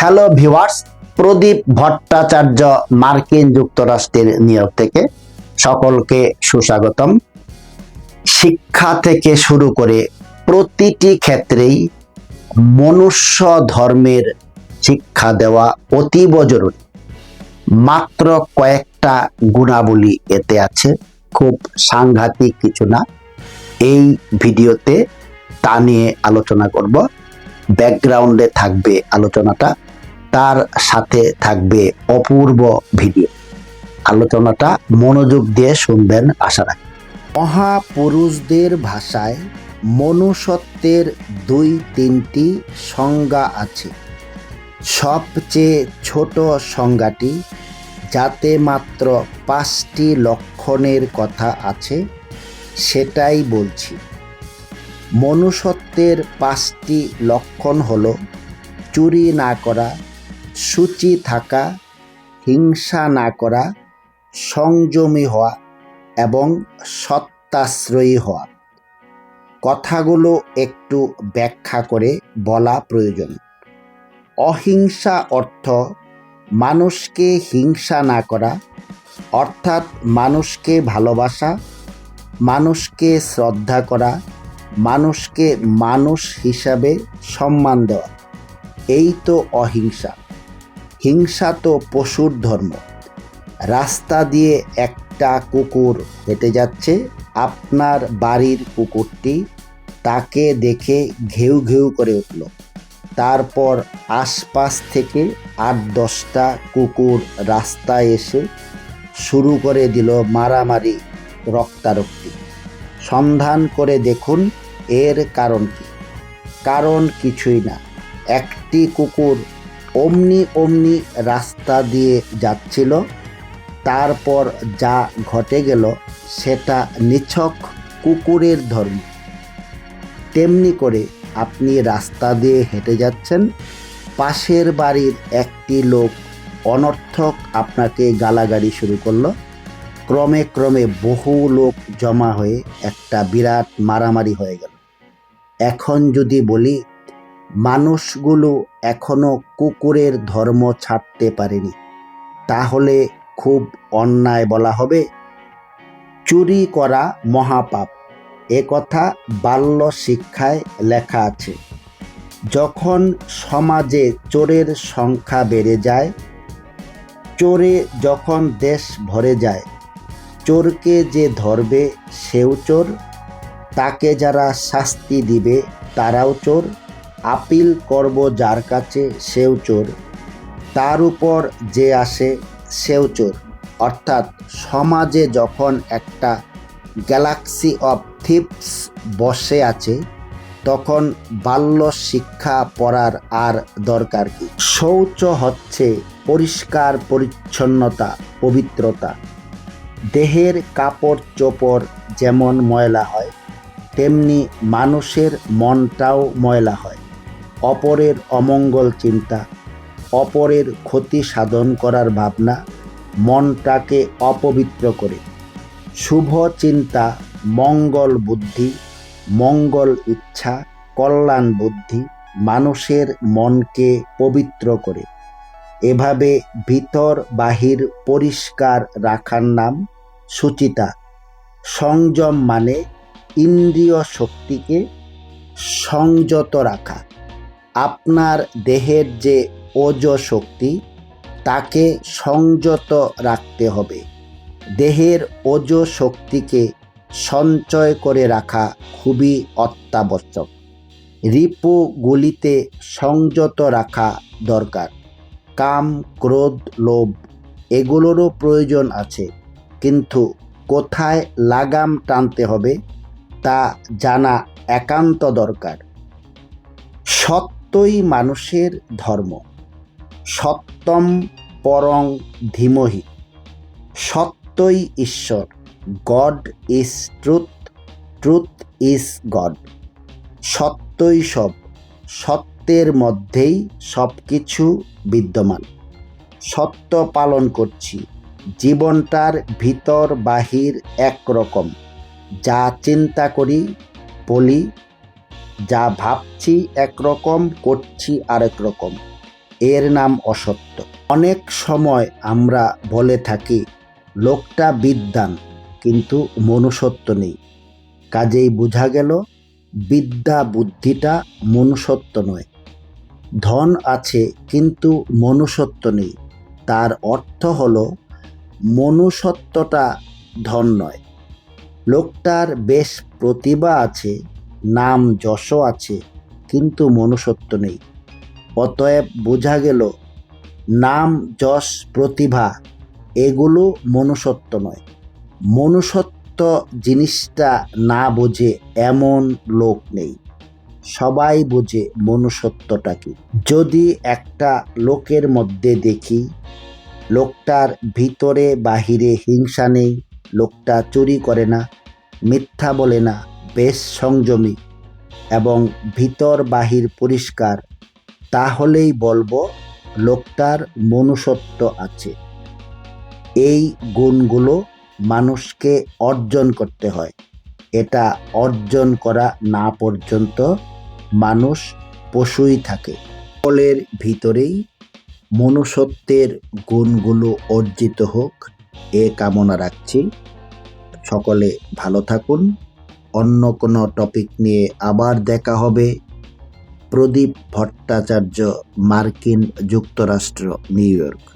Hello viewers, প্রদীপ ভট্টাচার্য মার্কিন যুক্তরাষ্ট্রের new York থেকে সকলকে সুস্বাগতম। শিক্ষা থেকে শুরু করে প্রতিটি ক্ষেত্রেই মনুষ্য ধর্মের শিক্ষা দেওয়া অতীব জরুরি। মাত্র কয়েকটা গুণাবলী এতে আছে, খুব সাংঘাতিক কিছু না। এই ভিডিওতে তা নিয়ে আলোচনা করব। ব্যাকগ্রাউন্ডে থাকবে আলোচনাটা, তার সাথে থাকবে অপূর্ব ভিডিও। আলোচনাটা মনোযোগ দিয়ে শুনবেন আশা রাখি। মহাপুরুষদের ভাষায় মনুষ্যত্বের ২-৩টি সংজ্ঞা আছে। সবচেয়ে ছোট সংজ্ঞাটি, যাতে মাত্র 5টি লক্ষণের কথা আছে, সেটাই বলছি। মনুষ্যত্বের 5টি লক্ষণ হলো: চুরি না করা, শুচি থাকা, হিংসা না করা, সংযমী হওয়া এবং সত্যাশ্রয়ী হওয়া। কথাগুলো একটু ব্যাখ্যা করে বলা প্রয়োজন। অহিংসা অর্থ মানুষকে হিংসা না করা, অর্থাৎ মানুষকে ভালোবাসা, মানুষকে শ্রদ্ধা করা, মানুষকে মানুষ হিসাবে সম্মান দেওয়া। এই তো অহিংসা। হিংসা তো পশুর ধর্ম। রাস্তা দিয়ে একটা কুকুর হেঁটে যাচ্ছে, আপনার বাড়ির কুকুরটি তাকে দেখে ঘেউ ঘেউ করে উঠল। তারপর আশপাশ থেকে 8-10টা কুকুর রাস্তায় এসে শুরু করে দিল মারামারি, রক্তারক্তি। সন্ধান করে দেখুন এর কারণ কি? কারণ কিছুই না। একটি কুকুর অমনি রাস্তা দিয়ে যাচ্ছিল, তারপর যা ঘটে গেল সেটা নিছক কুকুরের ধর্ম। তেমনি করে আপনি রাস্তা দিয়ে হেঁটে যাচ্ছেন, পাশের বাড়ির একটি লোক অনর্থক আপনাকে গালাগালি শুরু করলো। ক্রমে বহু লোক জমা হয়ে একটা বিরাট মারামারি হয়ে গেল। এখন যদি বলি মানুষগুলো এখনো কুকুরের ধর্ম ছাড়তে পারেনি, তাহলে খুব অন্যায় বলা হবে। চুরি করা মহাপাপ, এ কথা বাল্য শিক্ষায় লেখা আছে। যখন সমাজে চোরের সংখ্যা বেড়ে যায়, চোরে যখন দেশ ভরে যায়, চোরকে যে ধরবে সেও চোর, তাকে যারা শাস্তি দিবে তারাও চোর, আপিল করব যার কাছে সেও চোর, তার উপর যে আসে সেও চোর। অর্থাৎ সমাজে যখন একটা গ্যালাক্সি অফ থিপস বসে আছে, তখন বাল্য শিক্ষা পড়ার আর দরকার কি? শৌচ হচ্ছে পরিষ্কার পরিচ্ছন্নতা, পবিত্রতা। দেহের কাপড় চোপড় যেমন ময়লা হয়, তেমনি মানুষের মনটাও ময়লা হয়। অপরের অমঙ্গল চিন্তা, অপরের ক্ষতি সাধন করার ভাবনা মনটাকে অপবিত্র করে। শুভ চিন্তা, মঙ্গল বুদ্ধি, মঙ্গল ইচ্ছা, কল্যাণ বুদ্ধি মানুষের মনকে পবিত্র করে। এভাবে ভিতর বাহির পরিষ্কার রাখার নাম সুচিতা। সংযম মানে ইন্দ্রিয় শক্তিকে সংযত রাখা। আপনার দেহের যে ওজ শক্তি, তাকে সংযত রাখতে হবে। দেহের ওজ শক্তিকে সঞ্চয় করে রাখা খুবই অত্যাবশ্যক। রিপুগুলিতে সংযত রাখা দরকার। কাম, ক্রোধ, লোভ এগুলোরও প্রয়োজন আছে, কিন্তু কোথায় লাগাম টানতে হবে তা জানা একান্ত দরকার। সত্যই মানুষের ধর্ম। সত্যম পরং ধীমহি। সত্যই ঈশ্বর। God is truth, truth is god. সত্যই সব, সত্যের মধ্যেই সব কিছু বিদ্যমান। সত্য পালন করছি। জীবনটার ভিতর বাহির একরকম। যা চিন্তা করি, বলি, যা ভাবছি একরকম, করছি আরেক রকম। এর নাম অসত্য। অনেক সময় আমরা বলে থাকি লোকটা বিদ্বান কিন্তু মনুষ্যত্ব নেই। কাজেই বোঝা গেল বিদ্যা বুদ্ধিটা মনুষ্যত্ব নয়। ধন আছে কিন্তু মনুষ্যত্ব নেই, তার অর্থ হলো মনুষ্যত্বটা ধন নয়। লোকটার বেশ প্রতিভা আছে, নাম যশও আছে, কিন্তু মনুষ্যত্ব নেই। অতএব বোঝা গেল নাম যশ প্রতিভা এগুলো মনুষ্যত্ব নয়। মনুষ্যত্ব জিনিসটা না বোঝে এমন লোক নেই। সবাই বোঝে মনুষ্যত্বটা কি। যদি একটা লোকের মধ্যে দেখি লোকটার ভিতরে বাহিরে হিংসা নেই, লোকটা চুরি করে না, মিথ্যা বলে না, বেশ সংযমী এবং ভিতর বাহির পরিষ্কার, তাহলেই বলবো লোকটার মনুষ্যত্ব আছে। এই গুণগুলো মানুষকে অর্জন করতে হয়। এটা অর্জন করা না পর্যন্ত মানুষ পশুই থাকে। সকলের ভিতরেই মনুষ্যত্বের গুণগুলো অর্জিত হোক এ কামনা রাখছি। সকলে ভালো থাকুন। অন্য কোনো টপিক নিয়ে আবার দেখা হবে। প্রদীপ ভট্টাচার্য, মার্কিন যুক্তরাষ্ট্র, নিউ ইয়র্ক।